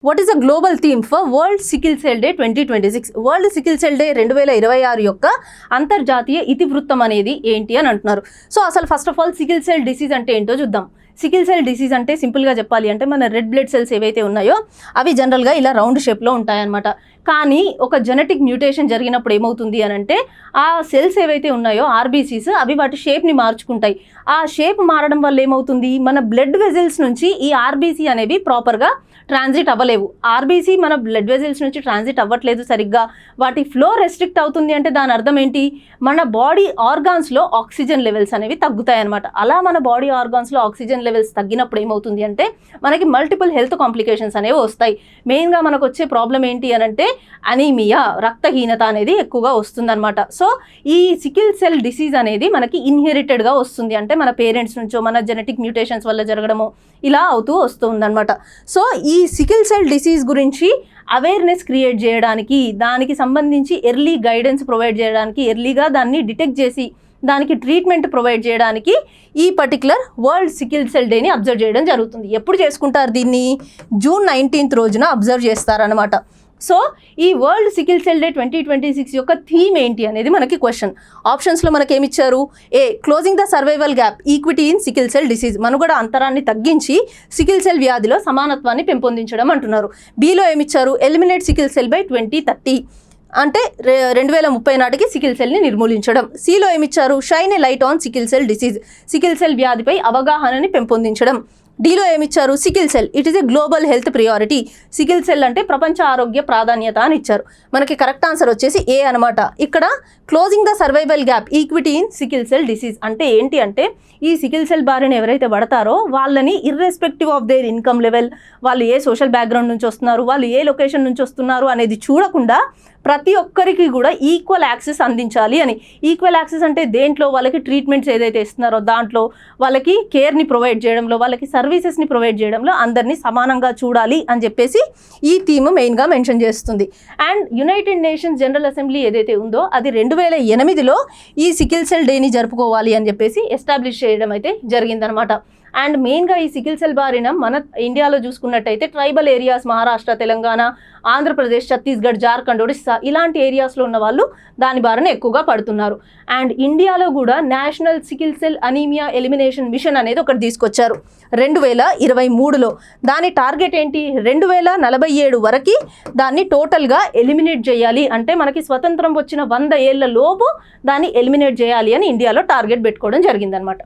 What is a global theme for world sickle cell day 2026? World sickle cell day 2026 యొక్క అంతర్జాతీయ ఇతివృత్తం అనేది ఏంటి అని అంటున్నారు. సో అసలు first of all sickle cell disease అంటే ఏంటో చూద్దాం. సికిల్ సెల్ డిసీజ్ అంటే సింపుల్గా చెప్పాలి అంటే మన రెడ్ బ్లడ్ సెల్స్ ఏవైతే ఉన్నాయో అవి జనరల్గా ఇలా రౌండ్ షేప్లో ఉంటాయన్నమాట. కానీ ఒక జెనెటిక్ మ్యూటేషన్ జరిగినప్పుడు ఏమవుతుంది అని అంటే ఆ సెల్స్ ఏవైతే ఉన్నాయో ఆర్బీసీస్ అవి వాటి షేప్ని మార్చుకుంటాయి. ఆ షేప్ మారడం వల్ల ఏమవుతుంది, మన బ్లడ్ వెజల్స్ నుంచి ఈ ఆర్బీసీ అనేవి ప్రాపర్గా ట్రాన్సిట్ అవ్వలేవు. ఆర్బీసీ మన బ్లడ్ వెజల్స్ నుంచి ట్రాన్సిట్ అవ్వట్లేదు సరిగ్గా, వాటి ఫ్లో రెస్ట్రిక్ట్ అవుతుంది అంటే దాని అర్థం ఏంటి, మన బాడీ ఆర్గాన్స్లో ఆక్సిజన్ లెవెల్స్ అనేవి తగ్గుతాయి అనమాట. అలా మన బాడీ ఆర్గాన్స్లో ఆక్సిజన్ లెవెల్స్ తగ్గినప్పుడు ఏమవుతుంది అంటే మనకి మల్టిపుల్ హెల్త్ కాంప్లికేషన్స్ అనేవి వస్తాయి. మెయిన్గా మనకు వచ్చే ప్రాబ్లం ఏంటి అని అంటే అనీమియా, రక్తహీనత అనేది ఎక్కువగా వస్తుందన్నమాట. సో ఈ సికిల్ సెల్ డిసీజ్ అనేది మనకి ఇన్హెరిటెడ్గా వస్తుంది, అంటే మన పేరెంట్స్ నుంచో మన జెనెటిక్ మ్యూటేషన్స్ వల్ల జరగడము ఇలా అవుతూ వస్తుందన్నమాట. సో ఈ సికిల్ సెల్ డిసీజ్ గురించి అవేర్నెస్ క్రియేట్ చేయడానికి, దానికి సంబంధించి ఎర్లీ గైడెన్స్ ప్రొవైడ్ చేయడానికి, ఎర్లీగా దాన్ని డిటెక్ట్ చేసి దానికి ట్రీట్మెంట్ ప్రొవైడ్ చేయడానికి ఈ పర్టికులర్ వరల్డ్ సికిల్ సెల్ డేని అబ్జర్వ్ చేయడం జరుగుతుంది. ఎప్పుడు చేసుకుంటారు దీన్ని? జూన్ 19th రోజున అబ్జర్వ్ చేస్తారనమాట. సో ఈ వరల్డ్ సికిల్ సెల్ డే 2026 యొక్క థీమ్ ఏంటి అనేది మనకి క్వశ్చన్. ఆప్షన్స్లో మనకి ఏమిచ్చారు? A, closing the survival gap, equity in sickle cell disease, మనుగడ అంతరాన్ని తగ్గించి సికిల్ సెల్ వ్యాధిలో సమానత్వాన్ని పెంపొందించడం అంటున్నారు. బిలో ఏమిచ్చారు? ఎలిమినేట్ సికిల్ సెల్ బై 2030, అంటే 2030 నాటికి సికిల్ సెల్ని నిర్మూలించడం. సిలో ఏమిచ్చారు? Shine a light on sickle cell disease, sickle cell వ్యాధిపై అవగాహనని పెంపొందించడం. డీలో ఏమిచ్చారు? Sickle cell it is a global health priority, sickle cell అంటే ప్రపంచ ఆరోగ్య ప్రాధాన్యత అని ఇచ్చారు. మనకి కరెక్ట్ ఆన్సర్ వచ్చేసి ఏ అనమాట. ఇక్కడ closing the survival gap, equity in sickle cell disease అంటే ఏంటి అంటే ఈ సికిల్ సెల్ బారిన ఎవరైతే పడతారో వాళ్ళని irrespective of their income level, వాళ్ళు ఏ సోషల్ బ్యాక్గ్రౌండ్ నుంచి వస్తున్నారు, వాళ్ళు ఏ లొకేషన్ నుంచి వస్తున్నారు అనేది చూడకుండా ప్రతి ఒక్కరికి కూడా ఈక్వల్ యాక్సెస్ అందించాలి అని. ఈక్వల్ యాక్సెస్ అంటే దేంట్లో, వాళ్ళకి ట్రీట్మెంట్స్ ఏదైతే ఇస్తున్నారో దాంట్లో, వాళ్ళకి కేర్ని ప్రొవైడ్ చేయడంలో, వాళ్ళకి సర్వీసెస్ని ప్రొవైడ్ చేయడంలో అందరినీ సమానంగా చూడాలి అని చెప్పేసి ఈ థీమ్ మెయిన్గా మెన్షన్ చేస్తుంది. And United nations general assembly ఏదైతే ఉందో అది 2008లో ఈ సికిల్ సెల్ డేని జరుపుకోవాలి అని చెప్పేసి ఎస్టాబ్లిష్ చేయడం అయితే జరిగిందనమాట. అండ్ మెయిన్గా ఈ సికిల్ సెల్ బారిన మన ఇండియాలో చూసుకున్నట్టయితే ట్రైబల్ ఏరియాస్, మహారాష్ట్ర, తెలంగాణ, ఆంధ్రప్రదేశ్, ఛత్తీస్గఢ్, జార్ఖండ్, ఒడిస్సా ఇలాంటి ఏరియాస్లో ఉన్న వాళ్ళు దాని బారిన ఎక్కువగా పడుతున్నారు. అండ్ ఇండియాలో కూడా national sickle cell anaemia elimination mission అనేది ఒకటి తీసుకొచ్చారు 2023లో. దాని టార్గెట్ ఏంటి? 2047 వరకు దాన్ని టోటల్గా ఎలిమినేట్ చేయాలి, అంటే మనకి స్వతంత్రం వచ్చిన 100 ఏళ్ల లోపు దాన్ని ఎలిమినేట్ చేయాలి అని ఇండియాలో టార్గెట్ పెట్టుకోవడం జరిగిందనమాట.